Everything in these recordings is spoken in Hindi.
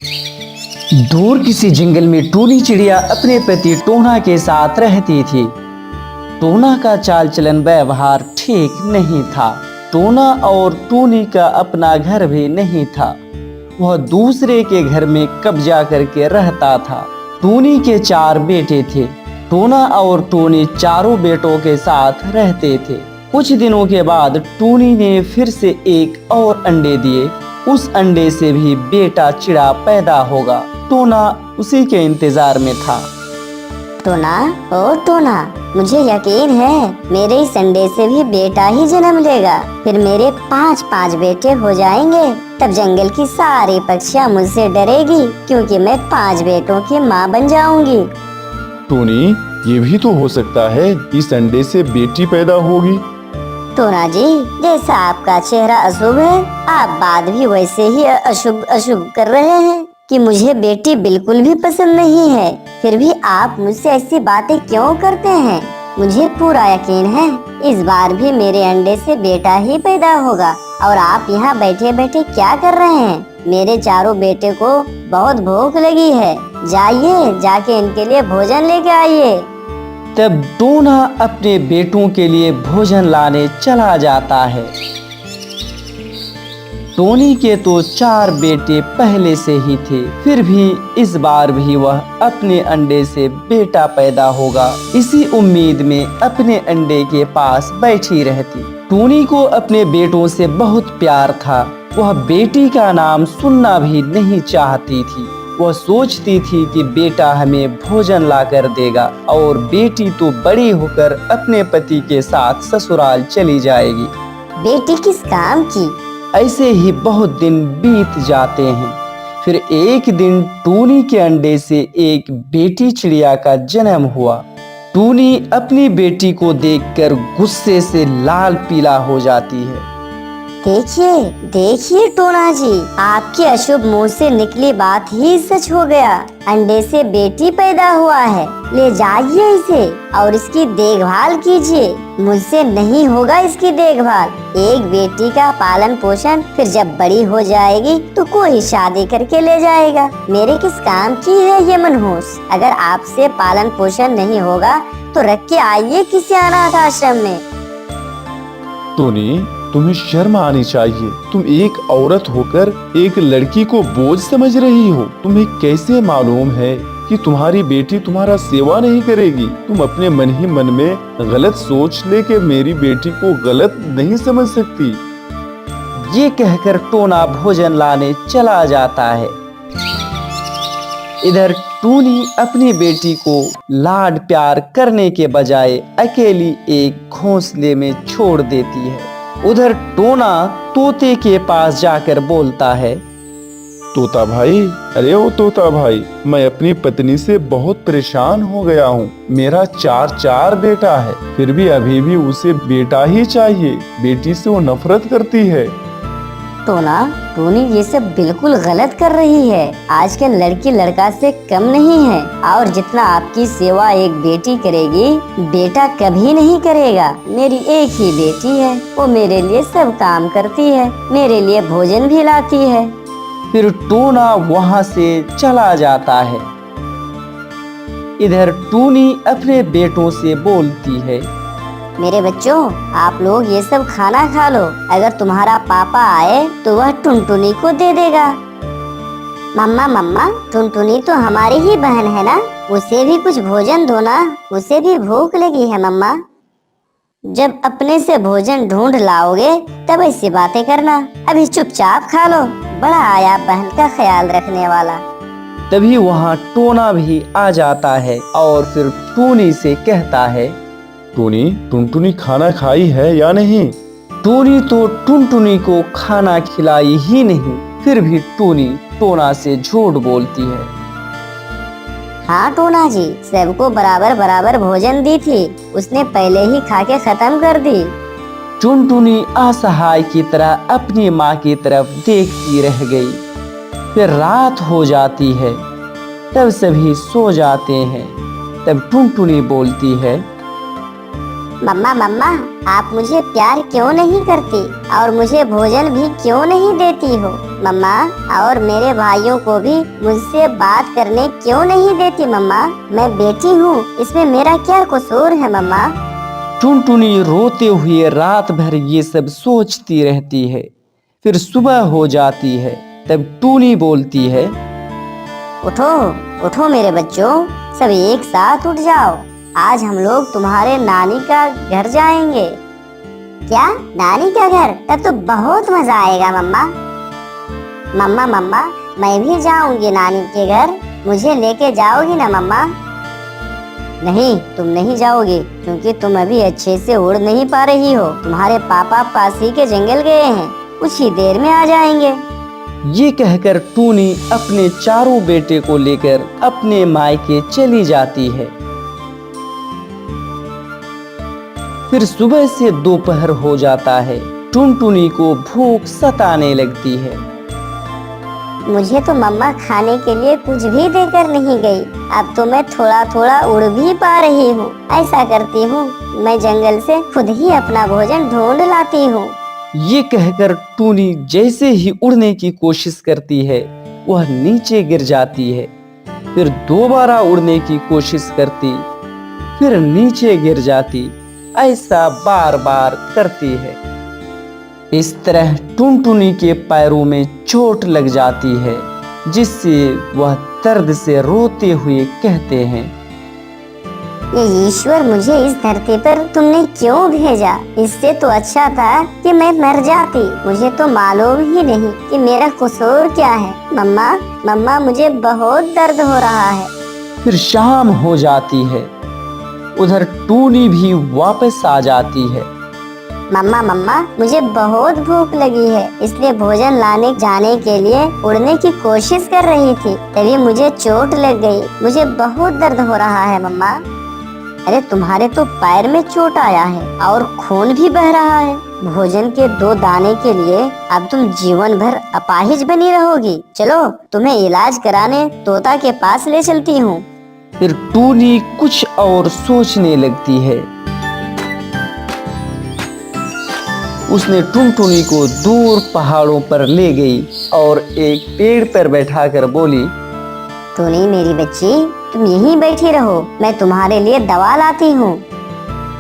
दूर किसी जंगल में टूनी चिड़िया अपने पति टोना के साथ रहती थी। टोना का चाल चलन व्यवहार ठीक नहीं था। टोना और टूनी का अपना घर भी नहीं था। वह दूसरे के घर में कब्जा करके रहता था। टूनी के 4 बेटे थे। टोना और टूनी चारों बेटों के साथ रहते थे। कुछ दिनों के बाद टूनी ने फिर से एक और अंडे दिए। उस अंडे से भी बेटा चिड़ा पैदा होगा। टोना उसी के इंतजार में था। टोना, ओ टोना, मुझे यकीन है मेरे इस अंडे से भी बेटा ही जन्म लेगा। फिर मेरे 5 बेटे हो जाएंगे। तब जंगल की सारी पक्षियाँ मुझसे डरेगी क्योंकि मैं 5 बेटों की माँ बन जाऊंगी। टोनी, ये भी तो हो सकता है इस अंडे से बेटी पैदा होगी। टोना जी, जैसा आपका चेहरा अशुभ है, आप बात भी वैसे ही अशुभ अशुभ कर रहे हैं कि मुझे बेटी बिल्कुल भी पसंद नहीं है। फिर भी आप मुझसे ऐसी बातें क्यों करते हैं? मुझे पूरा यकीन है इस बार भी मेरे अंडे से बेटा ही पैदा होगा। और आप यहाँ बैठे बैठे क्या कर रहे हैं? मेरे चारों बेटे को बहुत भूख लगी है। जाइए, जाके इनके लिए भोजन लेके आइए। तब टोना अपने बेटों के लिए भोजन लाने चला जाता है। टोनी के तो 4 बेटे पहले से ही थे। फिर भी इस बार भी वह अपने अंडे से बेटा पैदा होगा इसी उम्मीद में अपने अंडे के पास बैठी रहती। टोनी को अपने बेटों से बहुत प्यार था। वह बेटी का नाम सुनना भी नहीं चाहती थी। वह सोचती थी कि बेटा हमें भोजन ला कर देगा और बेटी तो बड़ी होकर अपने पति के साथ ससुराल चली जाएगी। बेटी किस काम की? ऐसे ही बहुत दिन बीत जाते हैं। फिर एक दिन टूनी के अंडे से एक बेटी चिड़िया का जन्म हुआ। टूनी अपनी बेटी को देखकर गुस्से से लाल पीला हो जाती है। देखिए, देखिए टोना जी, आपके अशुभ मुंह से निकली बात ही सच हो गया। अंडे से बेटी पैदा हुआ है। ले जाइए इसे और इसकी देखभाल कीजिए। मुझसे नहीं होगा इसकी देखभाल। एक बेटी का पालन पोषण फिर जब बड़ी हो जाएगी तो कोई शादी करके ले जाएगा। मेरे किस काम की है ये मनहूस? अगर आपसे पालन पोषण नहीं होगा तो रख के आइए किसी अनाथ आश्रम में। टोनी, तुम्हें शर्म आनी चाहिए। तुम एक औरत होकर एक लड़की को बोझ समझ रही हो। तुम्हें कैसे मालूम है कि तुम्हारी बेटी तुम्हारा सेवा नहीं करेगी? तुम अपने मन ही मन में गलत सोच लेके मेरी बेटी को गलत नहीं समझ सकती। ये कहकर टोना भोजन लाने चला जाता है। इधर टूनी अपनी बेटी को लाड प्यार करने के बजाय अकेली एक घोंसले में छोड़ देती है। उधर टोना तोते के पास जाकर बोलता है, तोता भाई, अरे ओ तोता भाई, मैं अपनी पत्नी से बहुत परेशान हो गया हूँ। मेरा 4 बेटा है, फिर भी अभी भी उसे बेटा ही चाहिए। बेटी से वो नफरत करती है। टोना, टूनी ये सब बिल्कुल गलत कर रही है। आजकल लड़की लड़का से कम नहीं है और जितना आपकी सेवा एक बेटी करेगी, बेटा कभी नहीं करेगा। मेरी एक ही बेटी है, वो मेरे लिए सब काम करती है, मेरे लिए भोजन भी लाती है। फिर टोना वहाँ से चला जाता है। इधर टूनी अपने बेटों से बोलती है, मेरे बच्चों, आप लोग ये सब खाना खा लो। अगर तुम्हारा पापा आए तो वह टुनटुनी को दे देगा। मम्मा मम्मा, टुनटुनी तो हमारी ही बहन है ना, उसे भी कुछ भोजन दो ना, उसे भी भूख लगी है मम्मा। जब अपने से भोजन ढूंढ लाओगे तब ऐसी बातें करना। अभी चुपचाप खा लो। बड़ा आया बहन का ख्याल रखने वाला। तभी वहाँ टोना भी आ जाता है और फिर टूनी से कहता है, टोनी, टुनटुनी खाना खाई है या नहीं? टूनी तो टुनटुनी को खाना खिलाई ही नहीं। फिर भी टूनी टोना से झूठ बोलती है। हाँ टोना जी, सबको बराबर बराबर भोजन दी थी, उसने पहले ही खा के खत्म कर दी। टुनटुनी असहाय की तरह अपनी माँ की तरफ देखती रह गई। फिर रात हो जाती है। तब सभी सो जाते हैं। तब टुनटुनी बोलती है, मम्मा मम्मा, आप मुझे प्यार क्यों नहीं करती और मुझे भोजन भी क्यों नहीं देती हो? मम्मा, और मेरे भाइयों को भी मुझसे बात करने क्यों नहीं देती? मम्मा, मैं बेटी हूँ, इसमें मेरा क्या कसूर है? मम्मा। टुनटुनी रोते हुए रात भर ये सब सोचती रहती है। फिर सुबह हो जाती है। तब टूनी बोलती है, उठो उठो मेरे बच्चों, सब एक साथ उठ जाओ। आज हम लोग तुम्हारे नानी का घर जाएंगे। क्या, नानी का घर? तब तो बहुत मजा आएगा मम्मा। मम्मा मम्मा, मैं भी जाऊंगी नानी के घर, मुझे लेके जाओगी ना मम्मा? नहीं, तुम नहीं जाओगी, क्योंकि तुम अभी अच्छे से उड़ नहीं पा रही हो। तुम्हारे पापा पास ही के जंगल गए हैं, कुछ ही देर में आ जाएंगे। ये कहकर टूनी अपने चारों बेटे को लेकर अपने मायके चली जाती है। फिर सुबह से दोपहर हो जाता है। टुनटुनी को भूख सताने लगती है। मुझे तो मम्मा खाने के लिए कुछ भी देकर नहीं गई। अब तो मैं थोड़ा थोड़ा उड़ भी पा रही हूँ। ऐसा करती हूँ, मैं जंगल से खुद ही अपना भोजन ढूंढ लाती हूँ। ये कहकर टूनी जैसे ही उड़ने की कोशिश करती है, वह नीचे गिर जाती है। फिर दोबारा उड़ने की कोशिश करती, फिर नीचे गिर जाती। ऐसा बार बार करती है। इस तरह टुनटुनी के पैरों में चोट लग जाती है, जिससे वह दर्द से रोते हुए कहते हैं, ये ईश्वर, मुझे इस धरती पर तुमने क्यों भेजा? इससे तो अच्छा था कि मैं मर जाती। मुझे तो मालूम ही नहीं कि मेरा कसूर क्या है। मम्मा मम्मा, मुझे बहुत दर्द हो रहा है। फिर शाम हो जाती है। उधर टूनी भी वापस आ जाती है। मम्मा मम्मा, मुझे बहुत भूख लगी है, इसलिए भोजन लाने जाने के लिए उड़ने की कोशिश कर रही थी, तभी मुझे चोट लग गई। मुझे बहुत दर्द हो रहा है मम्मा। अरे, तुम्हारे तो पैर में चोट आया है और खून भी बह रहा है। भोजन के 2 दाने के लिए अब तुम जीवन भर अपाहिज बनी रहोगी। चलो, तुम्हें इलाज कराने तोता के पास ले चलती हूँ। फिर टूनी कुछ और सोचने लगती है। उसने टुनटुनी को दूर पहाड़ों पर ले गई और एक पेड़ पर बैठाकर बोली, टूनी मेरी बच्ची, तुम यहीं बैठी रहो, मैं तुम्हारे लिए दवा लाती हूँ।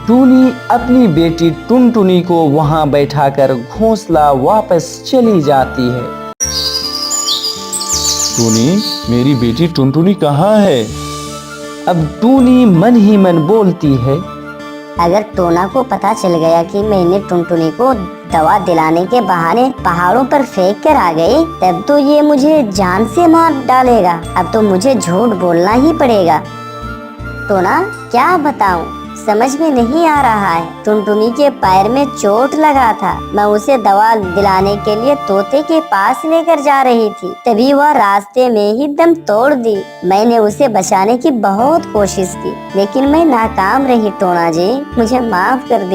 टूनी अपनी बेटी टुनटुनी को वहां बैठाकर घोंसला वापस चली जाती है। टूनी, मेरी बेटी टुनटुनी कहाँ है? अब टूनी मन ही मन बोलती है, अगर टोना को पता चल गया कि मैंने टुनटुनी को दवा दिलाने के बहाने पहाड़ों पर फेंक कर आ गई, तब तो ये मुझे जान से मार डालेगा। अब तो मुझे झूठ बोलना ही पड़ेगा। टोना, क्या बताऊं, समझ में नहीं आ रहा है। टुनटुनी के पैर में चोट लगा था, मैं उसे दवा दिलाने के लिए तोते के पास लेकर जा रही थी, तभी वह रास्ते में ही दम तोड़ दी। मैंने उसे बचाने की बहुत कोशिश की, लेकिन मैं नाकाम रही। टोना जी, मुझे माफ कर दीजिए।